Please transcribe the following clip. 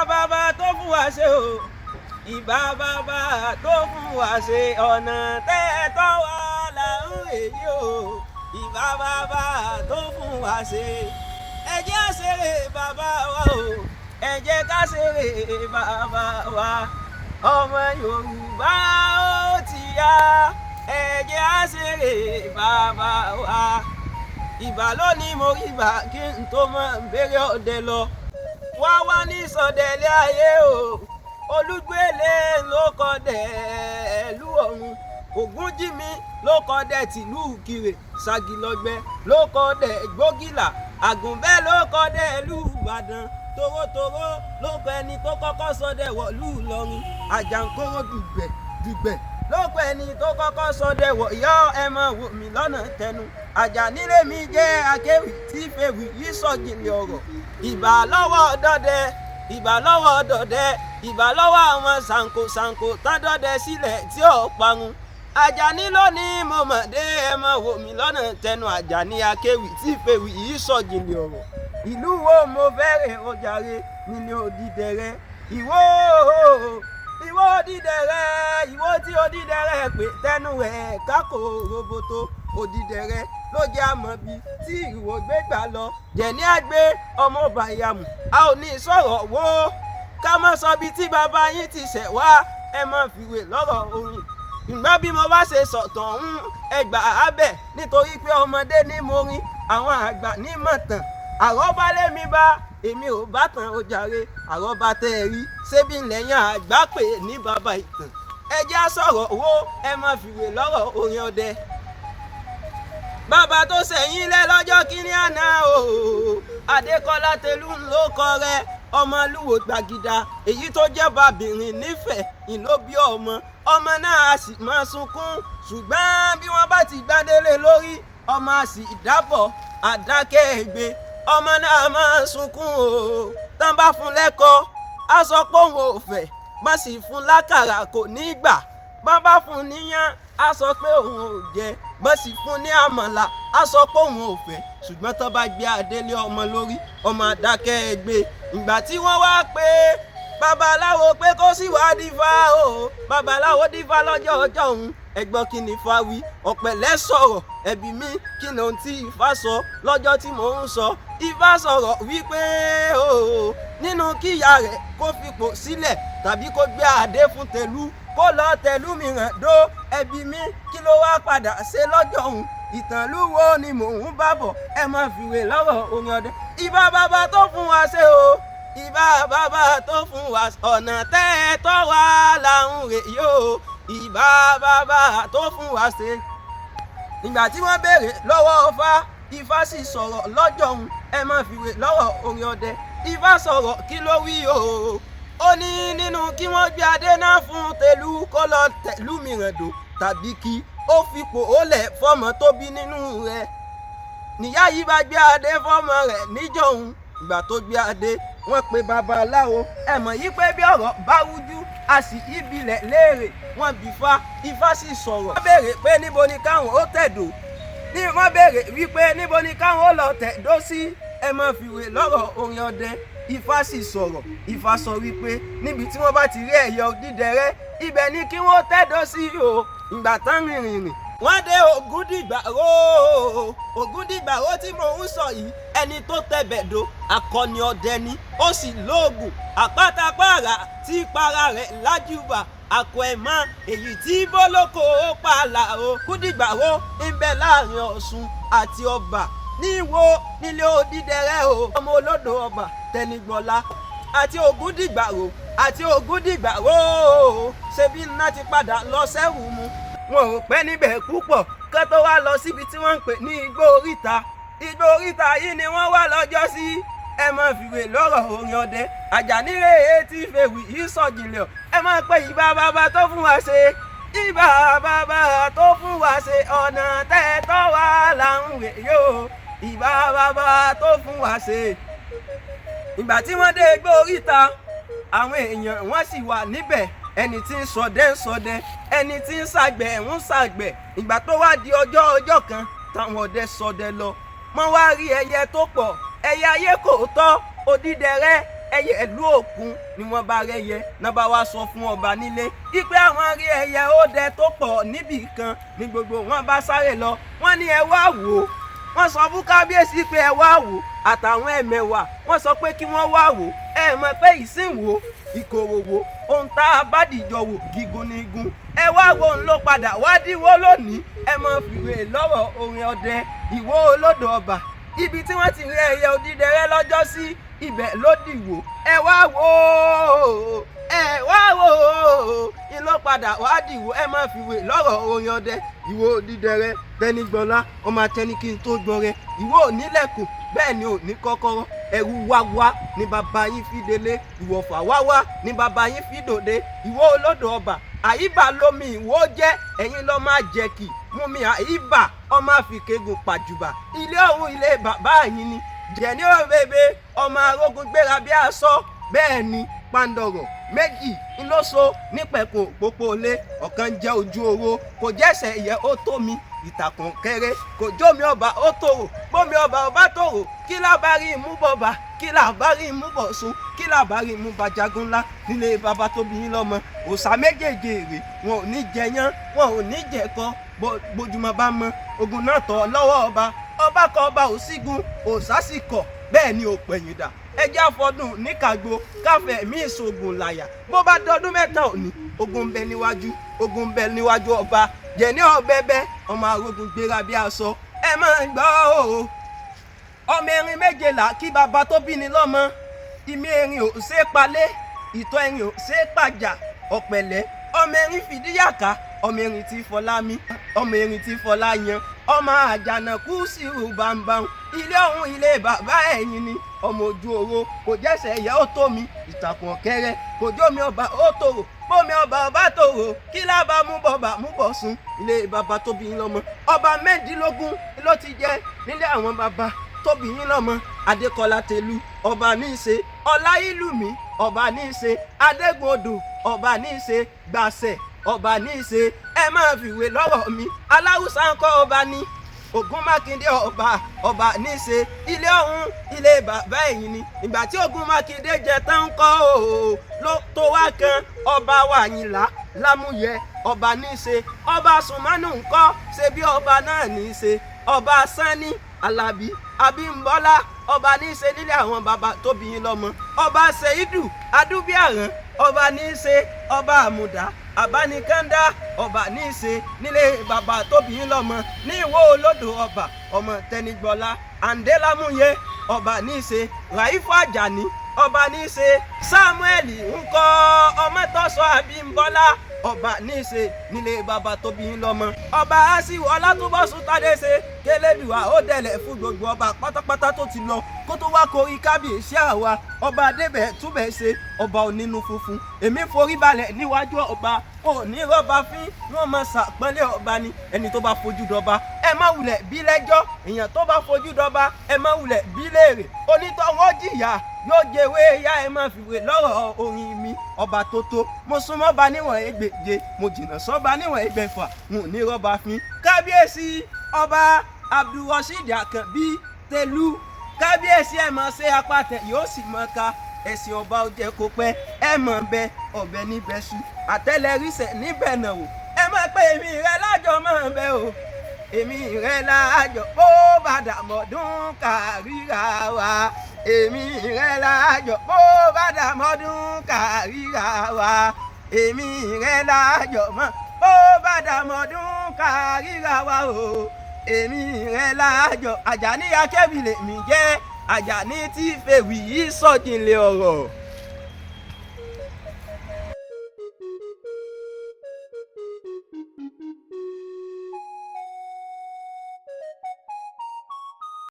bàbá tó fún wa ṣe o ìbà bàbá tó fún wa ṣe ọ̀nà tẹ́tọ́ wa là ń èyí o ìbà bàbá tó fún wa ṣe ẹ jẹ́ á ṣeré bàbá wa o ẹ jẹ́ ká ṣeré bàbá wa ọmọ Yorùbá ó ti yá ẹ jẹ́ á ṣeré bàbá wa ìbà lónìí mo rí ìbà kí n tó mọ̀ béèrè ọdẹ lọ wá wá ní sọdẹ̀lẹ̀ ayé o olúgbélé ló kọ dẹ̀ lú ọ̀run ògúnjímí ló kọ dẹ̀ tìlú Ìkirè ṣàgìlọ́gbẹ́ ló kọ dẹ̀ gbógìlà àgùnbẹ́ ló kọ dẹ̀ lú Ìbàdàn torótoró ló kọ ẹni tó kọ́kọ́ sọdẹ̀ wọ̀lú Ìlọrin àjàǹkóró dùgbẹ̀ ló kọ ẹni tó kọ́kọ́ sọdẹ̀ wọ̀ yọ ẹ mọ̀ wò mí lọ́nà tẹnu Àjànílé mi jẹ́ akéwì tí fèwì yìí sọ̀gìnlẹ̀ ọ̀rọ̀ ìbà lọ́wọ́ dọdẹ ìbà lọ́wọ́ dọdẹ ìbà lọ́wọ́ àwọn ṣàǹkóṣàǹkó tán dọdẹ sílẹ̀ tí ò parun Àjàní lónìí mo mọ̀ dé ẹ mọ̀ wò mí lọ́nà tẹnu Àjàní akéwì tí fèwì yìí sọ̀gìnlẹ̀ ọ̀rọ̀ ìlú wo mo fẹ́rẹ̀ ó jàre nílé Odídẹrẹ́ ìwó Odídẹrẹ́ ìwó tí Odídẹrẹ́ pé tẹnu rẹ̀ kákò roboto Odídẹrẹ́ ló jẹ́ àmọ́bí tí ìwò gbé gbà lọ jẹ̀ní àgbẹ̀ ọmọ bàyàmù a ò ní sọ̀rọ̀ wó ká má sọ bí tí bàbá yín ti ṣẹ̀ wá ẹ má fìwé lọ́rọ̀ orin ìgbọ́n bí mo bá ṣe sọ̀tàn ẹgbà abẹ nítorí pé ọmọdé ní mo rin àwọn àgbà ní mọ̀tàn àrọ́bá lémi bá èmi ò bá tàn ó jàre àrọ́bá tẹ́ ẹ rí ṣébí lẹ́yìn àgbà pé ní bàbá ìtàn ẹ já sọ̀rọ̀ wó ẹ má fìwé lọ́rọ̀ orin ọdẹ bàbá tó sẹ̀yìn lẹ́ lọ́jọ́ kínní àná o Adékọ́lá Tẹ̀lú ló kọ rẹ Ọmọlúwo Gbàgìdà èyí tó jẹ́ bàbìnrin nífẹ̀ẹ́ ìlóbí ọmọ náà a sì máa sunkún ṣùgbọ́n bí wọ́n bá ti gbádélé lórí ọmọ a sì dábọ̀ àdákẹ́ ègbé ọmọ náà máa sunkún o tán bá fún lẹ́kọ̀ọ́ a sọ pé òun ò fẹ́ bá sì fún lákàrà kò ní gbà bọ́n bá fún níyàn a sọ pé òun ò jẹ bọ́n sì fún ní àmàlà a sọ pé òun ò fẹ́ ṣùgbọ́n tó bá gbé adélé ọmọ lórí ọmọ àdákẹ́ ẹgbẹ́ ìgbà tí wọ́n wá pé babaláwo pé kó sì wá dífá o babaláwo dífá lọ́jọ́ ọjọ́ òun ẹgbọ́n kí ni Ifá wí Ọ̀pẹ̀lẹ́ sọ̀rọ̀ ẹ̀bí mi kí ni ohun tí Ifá sọ lọ́jọ́ tí mò ń sọ Ifá sọ̀rọ̀ wípé o nínú kíyà rẹ̀ kó fipò sílẹ̀ tàbí kó gbé adé fún Tẹ̀lú kó lọ Tẹ̀lú mìíràn dó ẹbí mi kí ló wá padà ṣe lọ́jọ́ òun ìtànlú wo ni mò ń bá bọ̀ ẹ má fìwé lọ́rọ̀ orin ọdẹ ìbà bàbá tó fún wa ṣe o ìbà bàbá tó fún wa ọ̀nà tẹ́tọ́ wa là ń rè yóò ìbà bàbá tó fún wa ṣe. ìgbà tí wọ́n béèrè lọ́wọ́ Ifá sì sọ̀rọ̀ lọ́jọ́ òun ẹ má fìwé lọ́rọ̀ orin ọdẹ Ifá sọ̀rọ̀ kí ló wí o ó ní nínú kí wọ́n gbé adé náà fún Tẹ̀lú kó lọ Tẹ̀lú mìíràn dò tàbí kí ó fipò ó lẹ̀ fọ́mọ tó bí nínú rẹ̀ níyà yìí bá gbé adé fọ́mọ rẹ̀ níjọ́ òun ìgbà tó gbé adé wọ́n pe babaláwo ẹ mọ̀ yí pé bí ọ̀rọ̀ bá rújú a sì ibilẹ̀ léèrè wọ́n bí Ifá sì sọ̀rọ̀ wọ́n béèrè pé níbo ni káwọn ó tẹ̀dó wọ́n béèrè wípé níbo ni káwọn ó lọ tẹ̀dó sí ẹ má fìwé lọ́rọ̀ orin ọdẹ Ifá sì sọ̀rọ̀ Ifá sọ wípé níbi tí wọ́n bá ti rí ẹ̀yẹ Odídẹrẹ́ ibẹ̀ ni kí wọ́n tẹ̀dó sí o ìgbà tán rìnrìn wọ́n dé Ògúndìgbàró tí mò ń sọ yìí ẹni tó tẹ̀bẹ̀dó akọni ọdẹ ni ó sì lóògùn àpátápàrà tí para rẹ̀ lájúbà àkọ ẹ̀mọ́ èyí tí bólókò ó pààlà o Ògúndìgbàró ń bẹ láàrin Ọ̀ṣun àti Ọ̀bà ní Ìwó nílé Odídẹrẹ́ o ọmọ olódò Ọ̀bà Tẹnigbọlá àti Ògúndìgbàró ṣebí iná ti padà lọ sẹ́wù mu wọn ò pẹ́ níbẹ̀ púpọ̀ kó tó wá lọ síbi tí wọ́n ń pè ní Igbó Oríta yìí ni wọ́n wá lọ́jọ́ sí ẹ má fìwé lọ́rọ̀ orin ọdẹ Àjànílé etí fèwì yìí sọ̀jìnlẹ̀ ẹ má pé ìbà bàbá tó fún wa ṣe ìbà bàbá tó fún wa ṣe ọ̀nà tẹ́tọ́ wa là ń rè yóò ìbà bàbá tó fún wa ṣe. ìgbà tí wọ́n dé Igbó Oríta àwọn èèyàn wọ́n sì wà níbẹ̀ ẹni tí ń ṣọdẹ ń ṣọdẹ ẹni tí ń ṣàgbẹ̀ ń ṣàgbẹ̀ ìgbà tó wá di ọjọ́ kan táwọn ọdẹ ṣọdẹ lọ wọ́n wá rí ẹyẹ tó pọ̀ ẹyẹ ayé kò tọ́ Odídẹrẹ́ ẹyẹ ìlú òkun ni wọ́n bá rẹ́yẹ náà bá wá sọ fún ọba nílé ipe àwọn rí ẹyẹ ọdẹ tó pọ̀ níbì kan ní gbogbo wọn bá sáré lọ wọ́n ní ẹ wá wò ó wọ́n sọ fún kábíyèsí pé ẹ wá wò àtàwọn ẹ̀mẹ̀wà wọ́n sọ pé kí wọ́n wá wò ẹ mọ̀ pé ìsìnwó ìkòròwò ohun tá a bá dìjọ wò gígùn ní igun ẹ wá wo ń ló padà wá dínwó lónìí ẹ mọ fìwé lọ́rọ̀ orin ọdẹ Ìwó olódò ọba ibi tí wọ́n ti rí ẹyẹ odídẹrẹ́ lọ́jọ́ sí ibẹ̀ ló dìwó ẹ wá wò ó ìlú padà wá dìwó ẹ má fìwé lọ́rọ̀ orin ọdẹ Ìwó odídẹrẹ́ tẹnigbọlá ọmọ atẹnikí tó gbọrẹ Ìwó onílẹ̀kùn bẹ́ẹ̀ ni ò ní kọ́kọ́rọ́ ẹ̀rù wáwá ní bàbá yín fi délé ìwọ̀fà wáwá ní bàbá yín fi dòde Ìwó olódò ọba àyíbá lómi Ìwó jẹ́ ẹ̀yin lọ́ máa jẹ́ kì múmi àyíbá ọmọ àfikẹ́gùn pàjùbà ilé ọ̀hún ilé bàbá yín ni jẹ̀ní òbèbè ọmọ arógun gbéra bí aṣọ bẹ́ẹ̀ ni pàǹdọ̀rọ̀ méjì ńlọ́sọ nípẹ̀kùn òpópó-olé ọ̀kan jẹ́ ojú oró kò jẹ́sẹ̀ ìyẹ́ ó tó mi ìtàkùn kéré kò jómi ọba ó tòrò bómi ọba ọba tòrò kí lábárí imú bọba kí lábárí imú bọ̀sùn kí lábárí imú bàjágún ńlá nílé bàbá tó bí yín lọ́mọ òòṣà méjèèjì èrè wọn ò ní jẹyán wọn ò ní jẹ̀kọ bójúmọ́ bá mọ ogun náà tọ̀ lọ́wọ́ ọba kọ ọba ò sígun òòṣà sì kọ̀ bẹ́ẹ̀ ni ò pẹ̀yìn dà ẹjẹ́ àfọdún níkàgbó káfẹ́ mí ìṣògùn làyà bó bá dọdún mẹ́ta òní ogun ń bẹ níwájú ogun ń bẹ níwájú ọba jẹ̀ní ọ̀bẹ́bẹ́ ọmọ arógun gbéra bí aṣọ ẹ máa ń gbọ́ o ọmọ erin méjèlá kí bàbá tó bí ni lọ́mọ ìmí erin ò ṣe é palẹ̀ ìtọ́ erin ò ṣe é pàjà ọ̀pẹ̀lẹ́ ọmọ erin fìdíyàká ọmọ erin tí fọlá mi ọmọ erin tí fọlá yan ọmọ àjànàkú sírù bámbám ilé ọ̀hún ilé bàbá ẹ̀yìn ni ọmọ ojú oró kò jẹ́sẹ̀ ẹ̀yẹ ó tó mi ìtàkùn ọ̀kẹ́rẹ́ kò jómi ọba ó tòrò bómi ọba ọba tòrò kí lábá mú bọba mú bọ̀ sùn ilé bàbá tó bí yín lọ́mọ ọba mẹ́ẹ̀ẹ́dínlógún ló ti jẹ nílé àwọn bàbá tó bí yín lọ́mọ Adékọlá Tẹ̀lú ọba ní í ṣe Ọláìlúmi ọba ní í ṣe Adégbodò ọba ní í ṣe Gbàṣẹ ọba ní í ṣe ẹ máa fìwé lọ́rọ̀ mi Aláùsá ńkọ́ ọba ní Ògún Mákindé ọba ní í ṣe ilé ọ̀hún ilé bàbá ẹ̀yìn ni ìgbà tí Ògún Mákindé jẹ tán ń kọ́ ló tó wá kan ọba Wàyìnlá Lámúyẹ ọba ní í ṣe ọba Sùmánù ńkọ́ ṣe bí ọba náà ní í ṣe ọba Sání Alábí Abímbọ́lá ọba ní í ṣe nílé àwọn bàbá tó bí yín lọ́mọ ọba Ṣèyídù Adúbíàrán ọba ní í ṣe ọba Àmùdá Àbánikàndá ọba ní í ṣe nílé bàbá tó bí yín lọ́mọ ní Ìwó olódò ọba ọmọ Tẹnigbọlá Àǹdé Lámúyẹ ọba ní í ṣe Ràífù Àjàní ọba ní í ṣe Sámúẹ́lì ńkọ́ Ọmọ́tọ́sọ Abímbọ́lá ọba ní í ṣe nílé bàbá tó bí yín lọ́mọ ọba Àsìwọ̀ Ọlátúnbọ̀sún Tádésè kẹlẹ́dùà ó dẹ̀lẹ̀ fún gbogbo ọba pátápátá tó ti lọ kó tó wá korí kábíyèsí àwa ọba Adébẹ̀ túbẹ̀ ṣe ọba onínú funfun èmi forí balẹ̀ níwájú ọba òní rọ́bà fín wọ́n máa ṣàpọ́nlé ọba ni ẹni tó bá fojú dọba ẹ má wulẹ̀ bí lẹ́jọ́ èèyàn tó bá fojú dọba ẹ má wulẹ̀ bí léèrè onítọ̀hún jìyà yóò jẹwé ya ẹ má fìwé lọ́rọ̀ orin mi ọba tó tó mo súnmọ́ ba níwọ̀n ẹgbẹ̀je mo jìnnà sọ́ba níwọ̀n ẹgbẹ̀fà n ò ní rọ́bà fín kábíyèsí ọba Abdulrasheed Àkànbí Tẹ̀lú kábíyèsí ẹ̀ mọ̀ ṣe apàtẹ yóò sì mọ̀ ká ẹ̀sìn ọba ó jẹ́ kó pẹ́ ẹ̀ mọ̀ bẹ ọ̀bẹ níbẹ̀ sùn àtẹlẹrísẹ̀ níbẹ̀ náà wò ẹ mọ̀ pé èmi rẹ lájọ mọ̀ bẹ o èmi rẹ lájọ bó bàdà mọ̀dún kàríra wa èmi rẹ lájọ bó bàdà mọ̀dún kàríra wa èmi rẹ lájọ mọ̀ bó bàdà mọ̀dún kàríra wa o èmi rẹ lájọ Àjàní Akẹ́wì lèmi jẹ́ Àjàní tí fèwì yìí sọ̀jìnlẹ̀ ọ̀rọ̀.